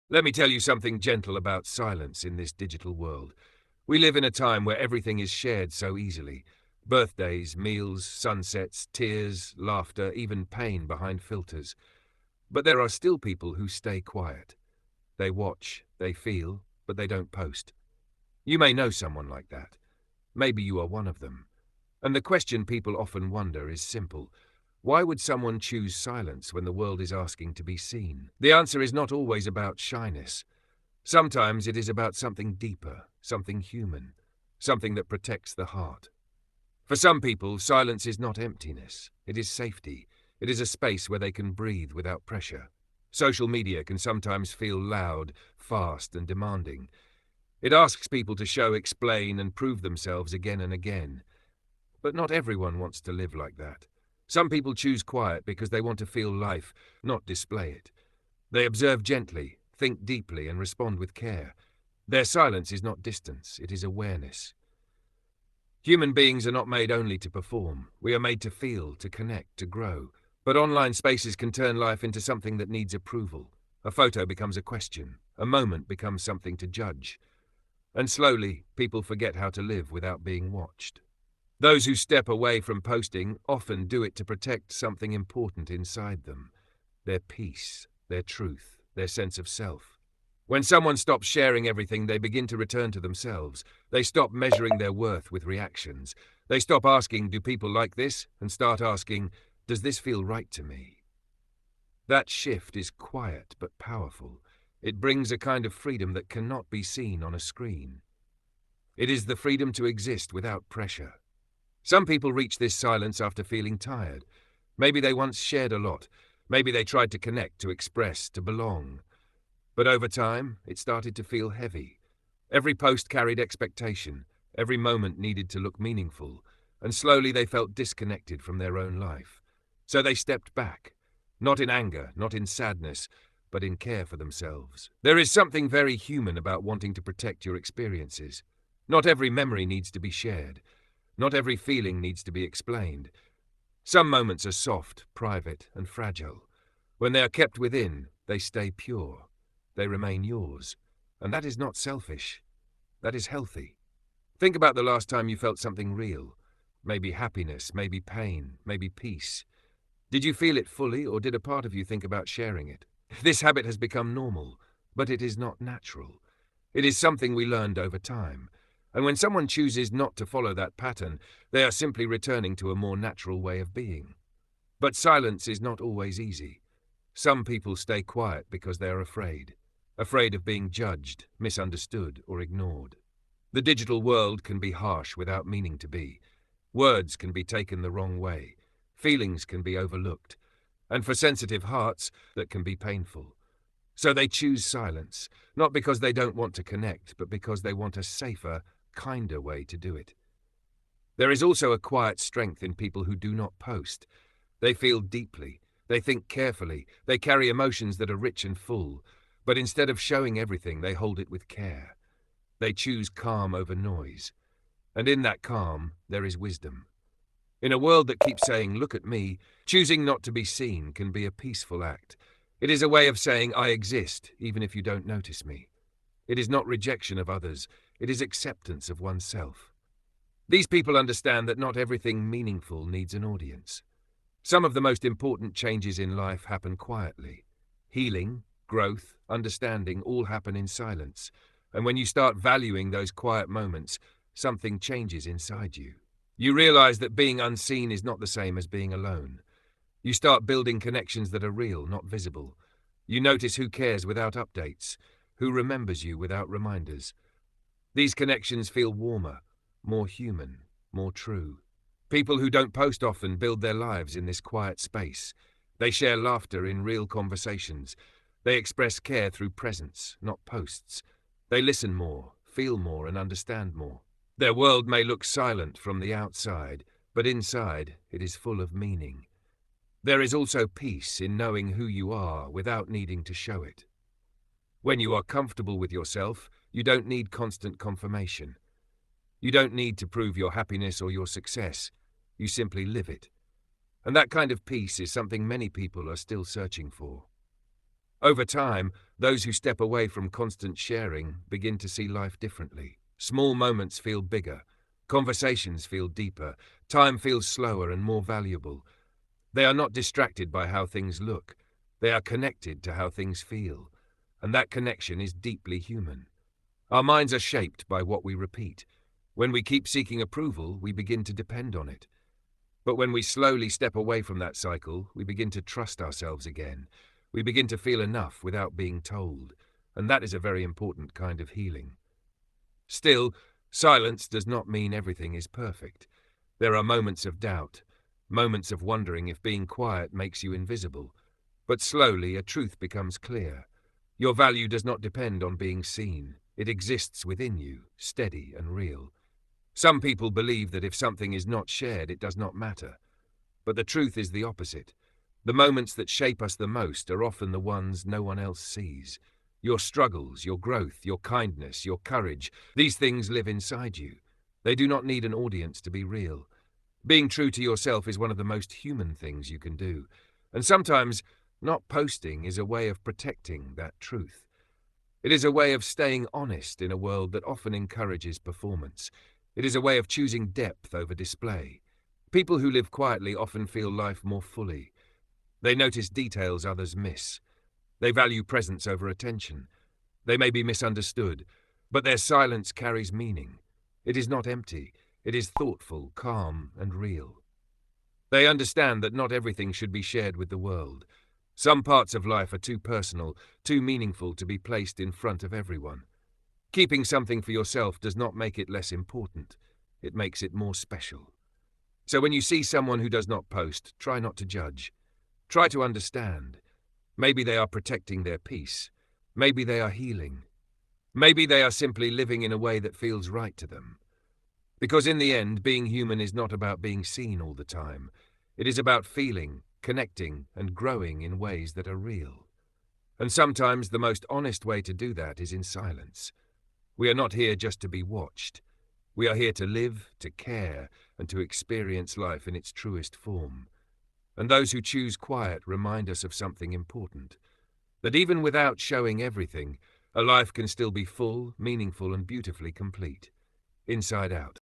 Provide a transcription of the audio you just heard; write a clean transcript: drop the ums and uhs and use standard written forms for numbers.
Let me tell you something gentle about silence in this digital world. We live in a time where everything is shared so easily. Birthdays, meals, sunsets, tears, laughter, even pain behind filters. But there are still people who stay quiet. They watch, they feel, but they don't post. You may know someone like that. Maybe you are one of them. And the question people often wonder is simple. Why would someone choose silence when the world is asking to be seen? The answer is not always about shyness. Sometimes it is about something deeper, something human, something that protects the heart. For some people, silence is not emptiness. It is safety. It is a space where they can breathe without pressure. Social media can sometimes feel loud, fast, and demanding. It asks people to show, explain, and prove themselves again and again. But not everyone wants to live like that. Some people choose quiet because they want to feel life, not display it. They observe gently, think deeply, and respond with care. Their silence is not distance, it is awareness. Human beings are not made only to perform. We are made to feel, to connect, to grow. But online spaces can turn life into something that needs approval. A photo becomes a question. A moment becomes something to judge. And slowly, people forget how to live without being watched. Those who step away from posting often do it to protect something important inside them. Their peace, their truth, their sense of self. When someone stops sharing everything, they begin to return to themselves. They stop measuring their worth with reactions. They stop asking, do people like this? And start asking, does this feel right to me? That shift is quiet but powerful. It brings a kind of freedom that cannot be seen on a screen. It is the freedom to exist without pressure. Some people reach this silence after feeling tired. Maybe they once shared a lot. Maybe they tried to connect, to express, to belong. But over time, it started to feel heavy. Every post carried expectation. Every moment needed to look meaningful. And slowly they felt disconnected from their own life. So they stepped back. Not in anger, not in sadness, but in care for themselves. There is something very human about wanting to protect your experiences. Not every memory needs to be shared. Not every feeling needs to be explained. Some moments are soft, private, and fragile. When they are kept within, they stay pure. They remain yours. And that is not selfish. That is healthy. Think about the last time you felt something real. Maybe happiness, maybe pain, maybe peace. Did you feel it fully, or did a part of you think about sharing it? This habit has become normal, but it is not natural. It is something we learned over time. And when someone chooses not to follow that pattern, they are simply returning to a more natural way of being. But silence is not always easy. Some people stay quiet because they are afraid of being judged, misunderstood, or ignored. The digital world can be harsh without meaning to be. Words can be taken the wrong way. Feelings can be overlooked. And for sensitive hearts, that can be painful. So they choose silence, not because they don't want to connect, but because they want a safer, kinder way to do it. There is also a quiet strength in people who do not post. They feel deeply, they think carefully, they carry emotions that are rich and full, but instead of showing everything, they hold it with care. They choose calm over noise, and in that calm, there is wisdom. In a world that keeps saying, look at me, choosing not to be seen can be a peaceful act. It is a way of saying, I exist, even if you don't notice me. It is not rejection of others, it is acceptance of oneself. These people understand that not everything meaningful needs an audience. Some of the most important changes in life happen quietly. Healing, growth, understanding all happen in silence. And when you start valuing those quiet moments, something changes inside you. You realize that being unseen is not the same as being alone. You start building connections that are real, not visible. You notice who cares without updates, who remembers you without reminders. These connections feel warmer, more human, more true. People who don't post often build their lives in this quiet space. They share laughter in real conversations. They express care through presence, not posts. They listen more, feel more, and understand more. Their world may look silent from the outside, but inside it is full of meaning. There is also peace in knowing who you are without needing to show it. When you are comfortable with yourself, you don't need constant confirmation. You don't need to prove your happiness or your success. You simply live it. And that kind of peace is something many people are still searching for. Over time, those who step away from constant sharing begin to see life differently. Small moments feel bigger, conversations feel deeper, time feels slower and more valuable. They are not distracted by how things look. They are connected to how things feel. And that connection is deeply human. Our minds are shaped by what we repeat. When we keep seeking approval, we begin to depend on it. But when we slowly step away from that cycle, we begin to trust ourselves again. We begin to feel enough without being told. And that is a very important kind of healing. Still, silence does not mean everything is perfect. There are moments of doubt, moments of wondering if being quiet makes you invisible. But slowly, a truth becomes clear. Your value does not depend on being seen. It exists within you, steady and real. Some people believe that if something is not shared, it does not matter. But the truth is the opposite. The moments that shape us the most are often the ones no one else sees. Your struggles, your growth, your kindness, your courage, these things live inside you. They do not need an audience to be real. Being true to yourself is one of the most human things you can do. And sometimes, not posting is a way of protecting that truth. It is a way of staying honest in a world that often encourages performance. It is a way of choosing depth over display. People who live quietly often feel life more fully. They notice details others miss. They value presence over attention. They may be misunderstood, but their silence carries meaning. It is not empty. It is thoughtful, calm, and real. They understand that not everything should be shared with the world. Some parts of life are too personal, too meaningful to be placed in front of everyone. Keeping something for yourself does not make it less important. It makes it more special. So when you see someone who does not post, try not to judge. Try to understand. Maybe they are protecting their peace. Maybe they are healing. Maybe they are simply living in a way that feels right to them. Because in the end, being human is not about being seen all the time. It is about feeling, connecting, and growing in ways that are real. And sometimes the most honest way to do that is in silence. We are not here just to be watched. We are here to live, to care, and to experience life in its truest form. And those who choose quiet remind us of something important. That even without showing everything, a life can still be full, meaningful, and beautifully complete. Inside out.